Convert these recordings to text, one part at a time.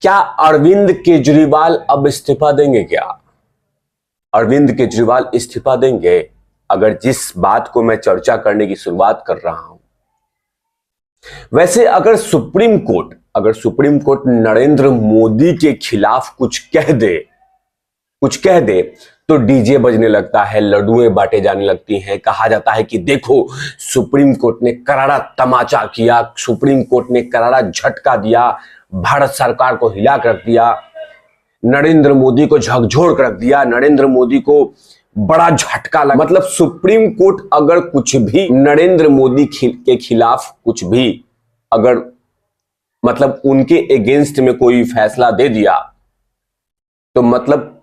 क्या अरविंद केजरीवाल अब इस्तीफा देंगे? क्या अरविंद केजरीवाल इस्तीफा देंगे? अगर जिस बात को मैं चर्चा करने की शुरुआत कर रहा हूं, वैसे अगर सुप्रीम कोर्ट नरेंद्र मोदी के खिलाफ कुछ कह दे तो डीजे बजने लगता है, लड्डुएं बांटे जाने लगती हैं। कहा जाता है कि देखो, सुप्रीम कोर्ट ने करारा तमाचा किया, सुप्रीम कोर्ट ने करारा झटका दिया, भारत सरकार को हिला कर रख दिया, नरेंद्र मोदी को झकझोर कर रख दिया, नरेंद्र मोदी को बड़ा झटका लगा। मतलब सुप्रीम कोर्ट अगर कुछ भी नरेंद्र मोदी के खिलाफ कुछ भी अगर मतलब उनके अगेंस्ट में कोई फैसला दे दिया तो मतलब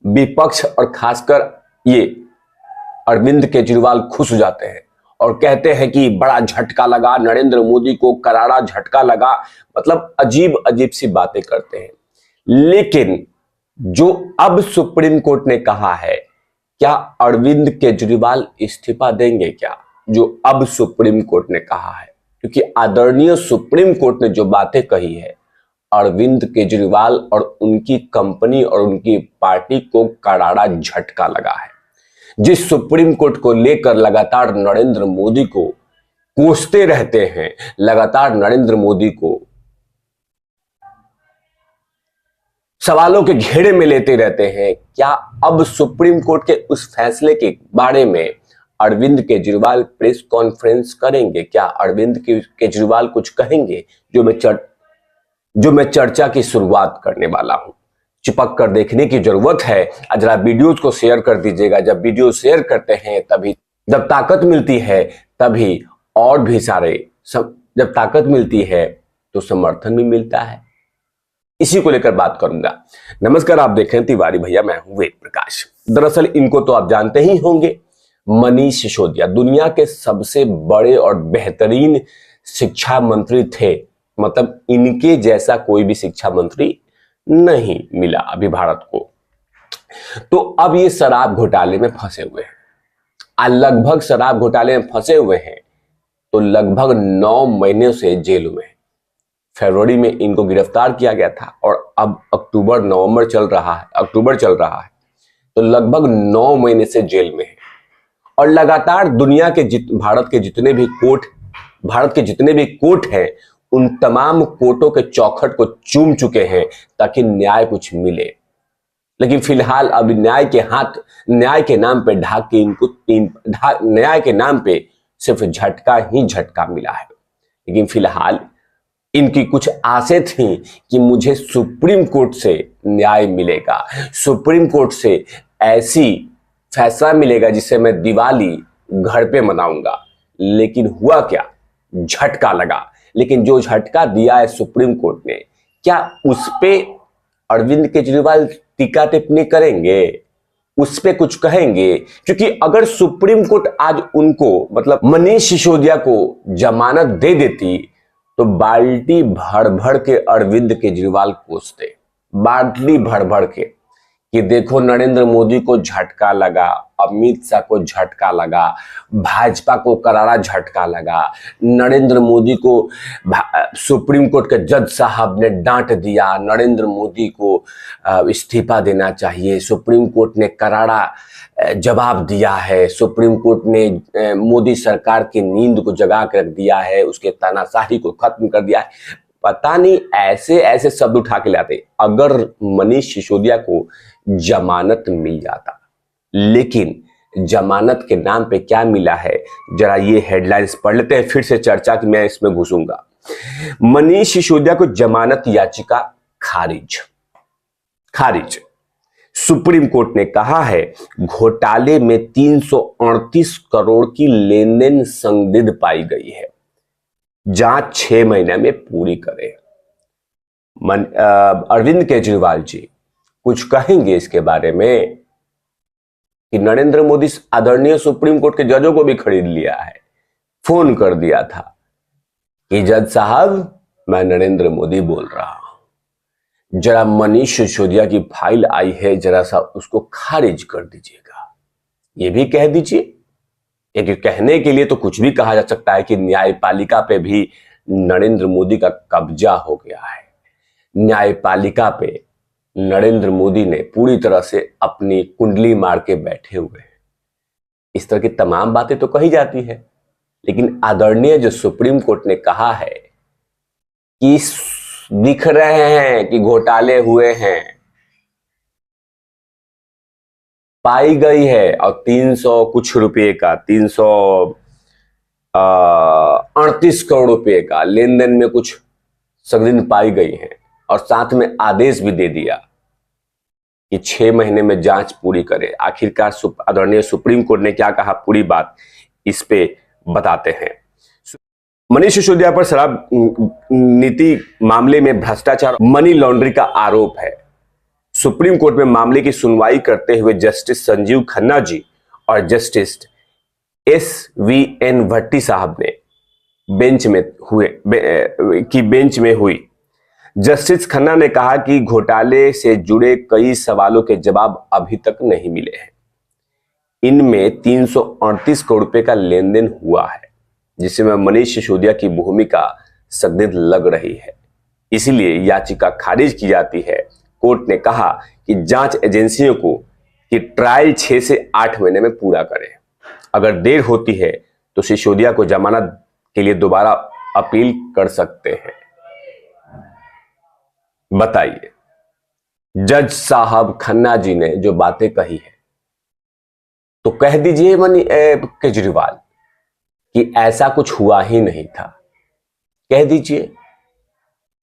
विपक्ष और खासकर ये अरविंद केजरीवाल खुश हो जाते हैं और कहते हैं कि बड़ा झटका लगा, नरेंद्र मोदी को करारा झटका लगा। मतलब अजीब अजीब सी बातें करते हैं। लेकिन जो अब सुप्रीम कोर्ट ने कहा है, क्या अरविंद केजरीवाल इस्तीफा देंगे? क्या जो अब सुप्रीम कोर्ट ने कहा है, क्योंकि आदरणीय सुप्रीम कोर्ट ने जो बातें कही है, अरविंद केजरीवाल और उनकी कंपनी और उनकी पार्टी को करारा झटका लगा है। जिस सुप्रीम कोर्ट को लेकर लगातार नरेंद्र मोदी को कोसते रहते हैं, लगातार नरेंद्र मोदी को सवालों के घेरे में लेते रहते हैं, क्या अब सुप्रीम कोर्ट के उस फैसले के बारे में अरविंद केजरीवाल प्रेस कॉन्फ्रेंस करेंगे? क्या अरविंद केजरीवाल कुछ कहेंगे? जो मैं चर्चा की शुरुआत करने वाला हूं। चिपक कर देखने की जरूरत है। जरा वीडियोज को शेयर कर दीजिएगा। जब वीडियो शेयर करते हैं तभी जब ताकत मिलती है, तभी और भी सारे जब ताकत मिलती है तो समर्थन भी मिलता है। इसी को लेकर बात करूंगा। नमस्कार, आप देख रहे हैं तिवारी भैया, मैं हूं वेद प्रकाश। दरअसल इनको तो आप जानते ही होंगे, मनीष सिसोदिया दुनिया के सबसे बड़े और बेहतरीन शिक्षा मंत्री थे। मतलब इनके जैसा कोई भी शिक्षा मंत्री नहीं मिला अभी भारत को। तो अब ये शराब घोटाले में फंसे हुए हैं, लगभग शराब घोटाले में फंसे हुए हैं तो लगभग 9 महीने से जेल में। फरवरी में इनको गिरफ्तार किया गया था और अब अक्टूबर चल रहा है तो लगभग 9 महीने से जेल में है। और लगातार दुनिया के भारत के जितने भी कोर्ट हैं, उन तमाम कोर्टों के चौखट को चूम चुके हैं ताकि न्याय कुछ मिले। लेकिन फिलहाल अब न्याय के नाम पे न्याय के नाम पे सिर्फ झटका ही झटका मिला है। लेकिन फिलहाल इनकी कुछ आशें थी कि मुझे सुप्रीम कोर्ट से न्याय मिलेगा, सुप्रीम कोर्ट से ऐसी फैसला मिलेगा जिससे मैं दिवाली घर पे मनाऊंगा। लेकिन हुआ क्या, झटका लगा। लेकिन जो झटका दिया है सुप्रीम कोर्ट ने, क्या उस पे अरविंद केजरीवाल टीका टिप्पणी करेंगे, उस पे कुछ कहेंगे? क्योंकि अगर सुप्रीम कोर्ट आज उनको मतलब मनीष सिसोदिया को जमानत दे देती तो बाल्टी भर भर के अरविंद केजरीवाल कोसते, बाल्टी भर भर के, कि देखो नरेंद्र मोदी को झटका लगा, अमित शाह को झटका लगा, भाजपा को करारा झटका लगा, नरेंद्र मोदी को सुप्रीम कोर्ट के जज साहब ने डांट दिया, नरेंद्र मोदी को इस्तीफा देना चाहिए, सुप्रीम कोर्ट ने करारा जवाब दिया है, सुप्रीम कोर्ट ने मोदी सरकार की नींद को जगा कर रख दिया है, उसके तानाशाही को खत्म कर दिया है। पता नहीं ऐसे ऐसे शब्द उठा के लाते अगर मनीष सिसोदिया को जमानत मिल जाता। लेकिन जमानत के नाम पे क्या मिला है, जरा ये हेडलाइंस पढ़ लेते हैं, फिर से चर्चा की मैं इसमें घुसूंगा। मनीष सिसोदिया को जमानत याचिका खारिज। सुप्रीम कोर्ट ने कहा है घोटाले में 338 करोड़ की लेन देन संदिग्ध पाई गई है, जांच 6 महीने में पूरी करें। अरविंद केजरीवाल जी कुछ कहेंगे इसके बारे में कि नरेंद्र मोदी आदरणीय सुप्रीम कोर्ट के जजों को भी खरीद लिया है, फोन कर दिया था कि जज साहब मैं नरेंद्र मोदी बोल रहा हूं, जरा मनीष सिसोदिया की फाइल आई है, जरा सा उसको खारिज कर दीजिएगा। ये भी कह दीजिए। एक कहने के लिए तो कुछ भी कहा जा सकता है कि न्यायपालिका पे भी नरेंद्र मोदी का कब्जा हो गया है, न्यायपालिका पे नरेंद्र मोदी ने पूरी तरह से अपनी कुंडली मार के बैठे हुए हैं। इस तरह की तमाम बातें तो कही जाती है, लेकिन आदरणीय जो सुप्रीम कोर्ट ने कहा है कि दिख रहे हैं कि घोटाले हुए हैं, पाई गई है, और 300 कुछ रुपए का 338 करोड़ रुपए का लेन देन में कुछ सगदिन पाई गई है, और साथ में आदेश भी दे दिया कि 6 महीने में जांच पूरी करे। आखिरकार आदरणीय सुप्रीम कोर्ट ने क्या कहा, पूरी बात इस पे बताते हैं। मनीष सिसोदिया पर शराब नीति मामले में भ्रष्टाचार, मनी लॉन्ड्रिंग का आरोप है। सुप्रीम कोर्ट में मामले की सुनवाई करते हुए जस्टिस संजीव खन्ना जी और जस्टिस SVN भट्टी साहब ने बेंच में हुई। जस्टिस खन्ना ने कहा कि घोटाले से जुड़े कई सवालों के जवाब अभी तक नहीं मिले हैं। इनमें 338 करोड़ रुपए का लेन देन हुआ है, जिसमें मनीष सिसोदिया की भूमिका संदिग्ध लग रही है, इसलिए याचिका खारिज की जाती है। कोर्ट ने कहा कि जांच एजेंसियों को कि ट्रायल 6 से 8 महीने में पूरा करें। अगर देर होती है तो सिसोदिया को जमानत के लिए दोबारा अपील कर सकते हैं। बताइए, जज साहब खन्ना जी ने जो बातें कही है, तो कह दीजिए केजरीवाल कि ऐसा कुछ हुआ ही नहीं था, कह दीजिए,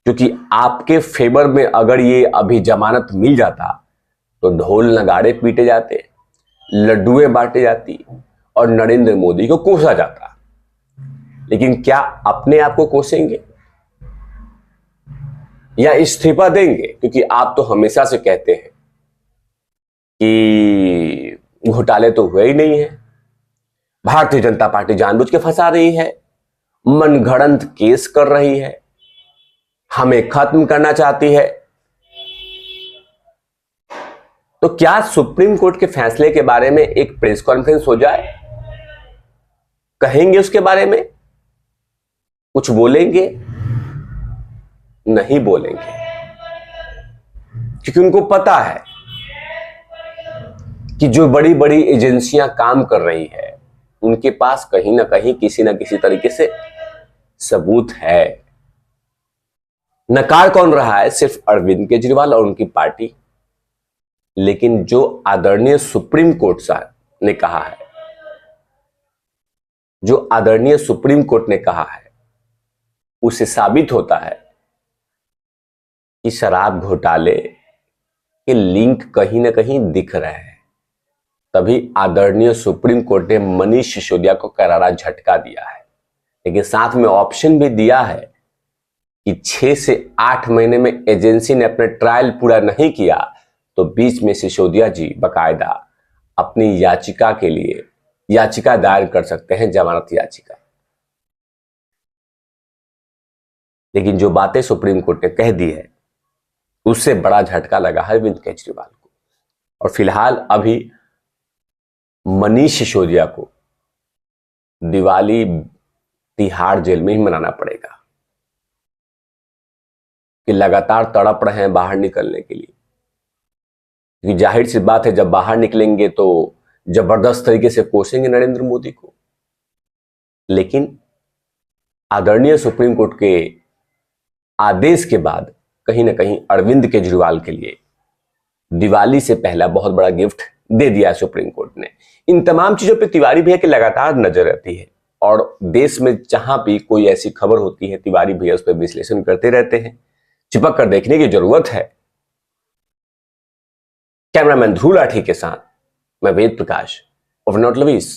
क्योंकि आपके फेवर में अगर ये अभी जमानत मिल जाता तो ढोल नगाड़े पीटे जाते, लड्डुएं बांटे जाती और नरेंद्र मोदी को कोसा जाता। लेकिन क्या अपने आप को कोसेंगे या इस्तीफा देंगे? क्योंकि आप तो हमेशा से कहते हैं कि घोटाले तो हुए ही नहीं है, भारतीय जनता पार्टी जानबूझ के फंसा रही है, मनगढ़ंत केस कर रही है, हमें खत्म करना चाहती है। तो क्या सुप्रीम कोर्ट के फैसले के बारे में एक प्रेस कॉन्फ्रेंस हो जाए? कहेंगे उसके बारे में, कुछ बोलेंगे? नहीं बोलेंगे, क्योंकि उनको पता है कि जो बड़ी बड़ी एजेंसियां काम कर रही है उनके पास कहीं ना कहीं किसी ना किसी तरीके से सबूत है। नकार कौन रहा है? सिर्फ अरविंद केजरीवाल और उनकी पार्टी। लेकिन जो आदरणीय सुप्रीम कोर्ट साहब ने कहा है, जो आदरणीय सुप्रीम कोर्ट ने कहा है, उससे साबित होता है कि शराब घोटाले के लिंक कहीं ना कहीं दिख रहे हैं। तभी आदरणीय सुप्रीम कोर्ट ने मनीष सिसोदिया को करारा झटका दिया है, लेकिन साथ में ऑप्शन भी दिया है कि 6 से 8 महीने में एजेंसी ने अपना ट्रायल पूरा नहीं किया तो बीच में सिसोदिया जी बकायदा अपनी याचिका के लिए याचिका दायर कर सकते हैं, जमानत याचिका। लेकिन जो बातें सुप्रीम कोर्ट ने कह दी है उससे बड़ा झटका लगा है अरविंद केजरीवाल को, और फिलहाल अभी मनीष सिसोदिया को दिवाली तिहाड़ जेल में ही मनाना पड़ेगा, कि लगातार तड़प रहे हैं बाहर निकलने के लिए। क्योंकि जाहिर सी बात है, जब बाहर निकलेंगे तो जबरदस्त तरीके से कोसेंगे नरेंद्र मोदी को। लेकिन आदरणीय सुप्रीम कोर्ट के आदेश के बाद कहीं ना कहीं अरविंद केजरीवाल के लिए दिवाली से पहला बहुत बड़ा गिफ्ट दे दिया है सुप्रीम कोर्ट ने। इन तमाम चीजों पे तिवारी भैया की लगातार नजर रहती है, और देश में जहां भी कोई ऐसी खबर होती है तिवारी भैया उस पर विश्लेषण करते रहते हैं। चिपक कर देखने की जरूरत है। कैमरामैन ध्रुव लाठी के साथ मैं Ved Prakash of not lovies.